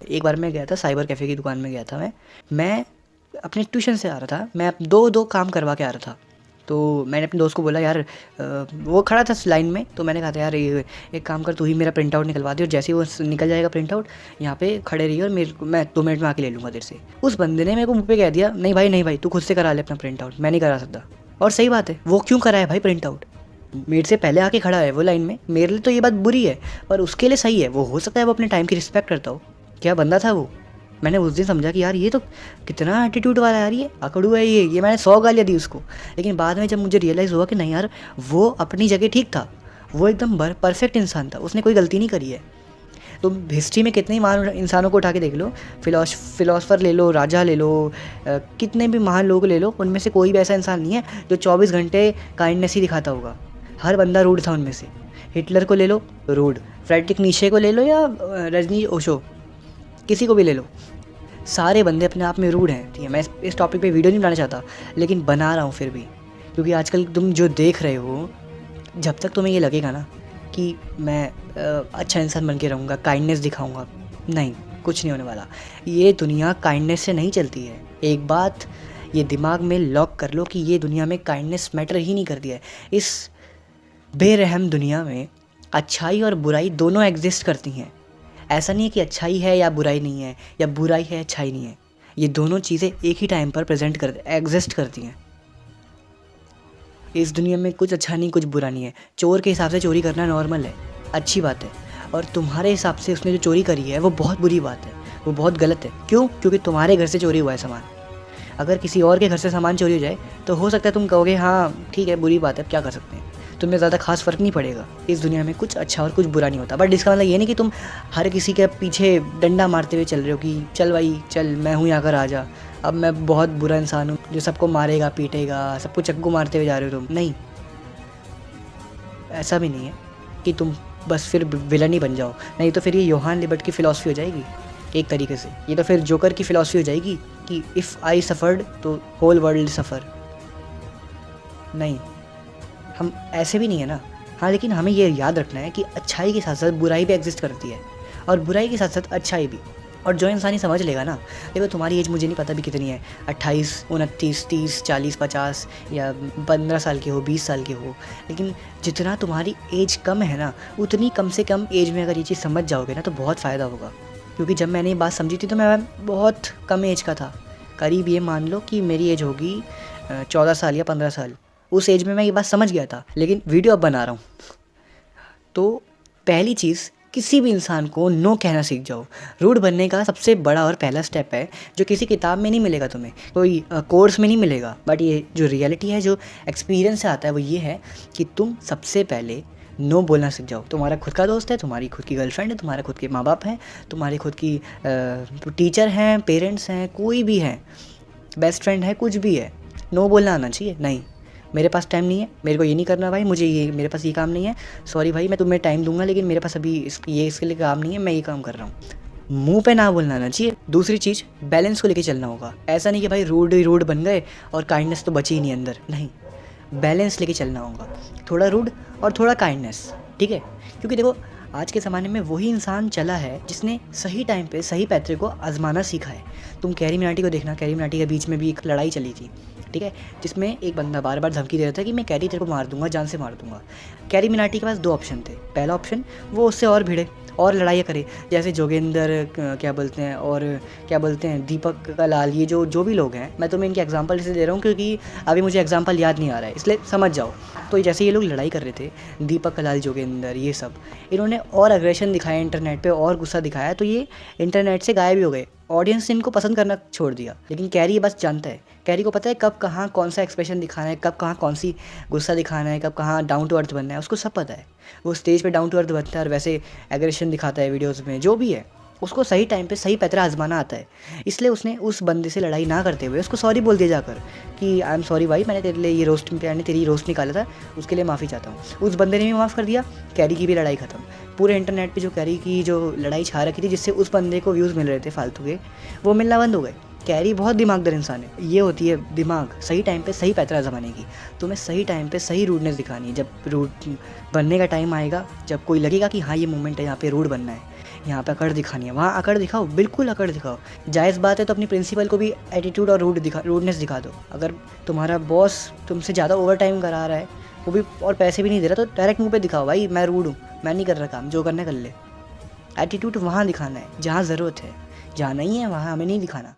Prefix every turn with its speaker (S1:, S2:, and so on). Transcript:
S1: एक बार मैं गया था साइबर कैफ़े की दुकान में गया था मैं अपने ट्यूशन से आ रहा था, मैं दो काम करवा के आ रहा था। तो मैंने अपने दोस्त को बोला यार वो खड़ा था लाइन में, तो मैंने कहा था यार ये एक काम कर, तू ही मेरा प्रिंट आउट निकलवा दे और जैसे ही वो निकल जाएगा प्रिंट आउट यहाँ पे खड़े रहिए और मैं 2 मिनट में आके ले लूँगा तेरे से। उस बंदे ने मेरे को मुँह पे कह दिया नहीं भाई तू खुद से करा ले अपना प्रिंट आउट, मैं नहीं करा सकता। और सही बात है, वो क्यों कराए भाई प्रिंट आउट? मेरे से पहले आके खड़ा है वो लाइन में, मेरे लिए तो ये बात बुरी है पर उसके लिए सही है। वो हो सकता है वो अपने टाइम की रिस्पेक्ट करता हो। क्या बंदा था वो। मैंने उस दिन समझा कि यार ये तो कितना एटीट्यूड वाला है यार, ये अकड़ू है ये मैंने 100 गालियाँ दी उसको। लेकिन बाद में जब मुझे रियलाइज़ हुआ कि नहीं यार वो अपनी जगह ठीक था, वो एकदम परफेक्ट इंसान था, उसने कोई गलती नहीं करी है। तुम हिस्ट्री में कितने ही महान इंसानों को उठा के देख लो, फिलोसफर ले लो, राजा ले लो, कितने भी महान लोग ले लो, उनमें से कोई भी ऐसा इंसान नहीं है जो 24 घंटे काइंडनेस ही दिखाता होगा। हर बंदा रूड था उनमें से। हिटलर को ले लो रूड, फ्रेडरिक नीशे को ले लो या रजनी ओशो, किसी को भी ले लो, सारे बंदे अपने आप में रूड हैं। ठीक है, मैं इस टॉपिक पे वीडियो नहीं बनाना चाहता लेकिन बना रहा हूँ फिर भी, क्योंकि आजकल तुम जो देख रहे हो, जब तक तुम्हें ये लगेगा ना कि मैं अच्छा इंसान बन के रहूँगा, काइंडनेस दिखाऊँगा, नहीं, कुछ नहीं होने वाला। ये दुनिया काइंडनेस से नहीं चलती है। एक बात ये दिमाग में लॉक कर लो कि ये दुनिया में काइंडनेस मैटर ही नहीं करती है। इस बेरहम दुनिया में अच्छाई और बुराई दोनों एग्जिस्ट करती हैं। ऐसा नहीं है कि अच्छाई है या बुराई नहीं है, या बुराई है अच्छाई नहीं है। ये दोनों चीज़ें एक ही टाइम पर एग्जिस्ट करती हैं। इस दुनिया में कुछ अच्छा नहीं कुछ बुरा नहीं है। चोर के हिसाब से चोरी करना नॉर्मल है, अच्छी बात है, और तुम्हारे हिसाब से उसने जो चोरी करी है वो बहुत बुरी बात है, वो बहुत गलत है। क्यों? क्योंकि तुम्हारे घर से चोरी हुआ है सामान। अगर किसी और के घर से सामान चोरी हो जाए तो हो सकता है तुम कहोगे हाँ ठीक है बुरी बात है, अब क्या कर सकते हैं, तुम्हें ज़्यादा खास फ़र्क नहीं पड़ेगा। इस दुनिया में कुछ अच्छा और कुछ बुरा नहीं होता। बट इसका मतलब ये नहीं कि तुम हर किसी के पीछे डंडा मारते हुए चल रहे हो कि चल भाई चल मैं हूँ यहाँ कर आ जा, अब मैं बहुत बुरा इंसान हूँ जो सबको मारेगा पीटेगा, सबको चक्कू मारते हुए जा रहे हो तुम। नहीं, ऐसा भी नहीं है कि तुम बस फिर विलन ही बन जाओ। नहीं तो फिर ये योहान लिबर्ट की फ़िलॉसफी हो जाएगी एक तरीके से। ये तो फिर जोकर की फ़िलॉसफी हो जाएगी कि इफ़ आई सफ़र्ड तो होल वर्ल्ड सफ़र। नहीं, हम ऐसे भी नहीं है ना। हाँ, लेकिन हमें ये याद रखना है कि अच्छाई के साथ साथ बुराई भी एग्जिस्ट करती है और बुराई के साथ साथ अच्छाई भी। और जो इंसान ही समझ लेगा ना, देखो तुम्हारी एज मुझे नहीं पता भी कितनी है, 28, 29, 30, 40, 50 या 15 साल के हो, 20 साल के हो, लेकिन जितना तुम्हारी एज कम है ना, उतनी कम से कम एज में अगर ये चीज़ समझ जाओगे ना तो बहुत फ़ायदा होगा। क्योंकि जब मैंने ये बात समझी थी तो मैं बहुत कम एज का था, करीब ये मान लो कि मेरी एज होगी 14 साल या 15 साल। उस एज में मैं ये बात समझ गया था, लेकिन वीडियो अब बना रहा हूँ। तो पहली चीज़, किसी भी इंसान को नो कहना सीख जाओ। रूड बनने का सबसे बड़ा और पहला स्टेप है जो किसी किताब में नहीं मिलेगा, तुम्हें कोई कोर्स में नहीं मिलेगा, बट ये जो रियलिटी है, जो एक्सपीरियंस से आता है, वो ये है कि तुम सबसे पहले नो बोलना सीख जाओ। तुम्हारा खुद का दोस्त है, तुम्हारी खुद की गर्लफ्रेंड है, तुम्हारे खुद के माँ बाप हैं, तुम्हारी खुद की टीचर हैं, पेरेंट्स हैं, कोई भी है, बेस्ट फ्रेंड है, कुछ भी है, नो बोलना आना चाहिए। नहीं, मेरे पास टाइम नहीं है, मेरे को ये नहीं करना भाई, मुझे ये मेरे पास ये काम नहीं है, सॉरी भाई मैं तुम्हें टाइम दूंगा लेकिन मेरे पास अभी इसके लिए काम नहीं है, मैं ये काम कर रहा हूँ। मुंह पे ना बोलना आना चाहिए। दूसरी चीज़, बैलेंस को लेके चलना होगा। ऐसा नहीं कि भाई रूड ही रूड बन गए और काइंडनेस तो बची ही नहीं अंदर, नहीं, बैलेंस लेके चलना होगा, थोड़ा रूड और थोड़ा काइंडनेस, ठीक है। क्योंकि देखो आज के ज़माने में वही इंसान चला है जिसने सही टाइम पे सही पैतरे को आजमाना सीखा है। तुम कैरी मिनाटी को देखना, कैरी मिनाटी के बीच में भी एक लड़ाई चली थी, ठीक है, जिसमें एक बंदा बार बार धमकी दे रहा था कि मैं कैरी तेरे को मार दूंगा, जान से मार दूंगा। कैरी मिनाटी के पास 2 ऑप्शन थे। पहला ऑप्शन, वो उससे और भिड़े और लड़ाइयाँ करे, जैसे जोगेंद्र क्या बोलते हैं और क्या बोलते हैं दीपक कलाल, ये जो भी लोग हैं, मैं तुम्हें इनके एग्जांपल इसलिए दे रहा हूँ क्योंकि अभी मुझे एग्जांपल याद नहीं आ रहा है, इसलिए समझ जाओ। तो जैसे ये लोग लड़ाई कर रहे थे, दीपक कलाल, जोगेंद्र, ये सब, इन्होंने और अग्रेशन दिखाया इंटरनेट पे और गुस्सा दिखाया, तो ये इंटरनेट से गायब भी हो गए। ऑडियंस ने इनको पसंद करना छोड़ दिया। लेकिन कैरी ये बस जानता है, कैरी को पता है कब कहाँ कौन सा एक्सप्रेशन दिखाना है, कब कहाँ कौन सी गुस्सा दिखाना है, कब कहाँ डाउन टू अर्थ बनना है, उसको सब पता है। वो स्टेज पे डाउन टू अर्थ बनता है और वैसे एग्रेशन दिखाता है वीडियोज़ में, जो भी है, उसको सही टाइम पे सही पैतरा आजमाना आता है। इसलिए उसने उस बंदे से लड़ाई ना करते हुए उसको सॉरी बोल दिया जाकर कि आई एम सॉरी भाई, मैंने तेरे लिए ये रोस्ट पे मैंने तेरी रोस्ट निकाला था, उसके लिए माफ़ी चाहता हूँ। उस बंदे ने भी माफ़ कर दिया, कैरी की भी लड़ाई ख़त्म। पूरे इंटरनेट पे जो कैरी की जो लड़ाई छा रखी थी, जिससे उस बंदे को व्यूज़ मिल रहे थे फालतू के, वो मिलना बंद हो गए। कैरी बहुत दिमागदार इंसान है। ये होती है दिमाग, सही टाइम पे सही पैतरा जमाने की। तुम्हें सही टाइम पे सही रूडनेस दिखानी है। जब रूड बनने का टाइम आएगा, जब कोई लगेगा कि हाँ ये मोमेंट है यहाँ पे रूड बनना है, यहाँ पे अकड़ दिखानी है, वहाँ अकड़ दिखाओ, बिल्कुल अकड़ दिखाओ। जायज़ बात है तो अपनी प्रिंसिपल को भी एटीट्यूड और रूडनेस दिखा दो। अगर तुम्हारा बॉस तुमसे ज़्यादा ओवर टाइम करा रहा है, वो भी और पैसे भी नहीं दे रहा, तो डायरेक्ट मुंह पे दिखाओ, भाई मैं रूड हूँ, मैं नहीं कर रहा काम, जो करना कर ले। एटीट्यूड वहाँ दिखाना है जहाँ ज़रूरत है, जहाँ नहीं है वहाँ हमें नहीं दिखाना।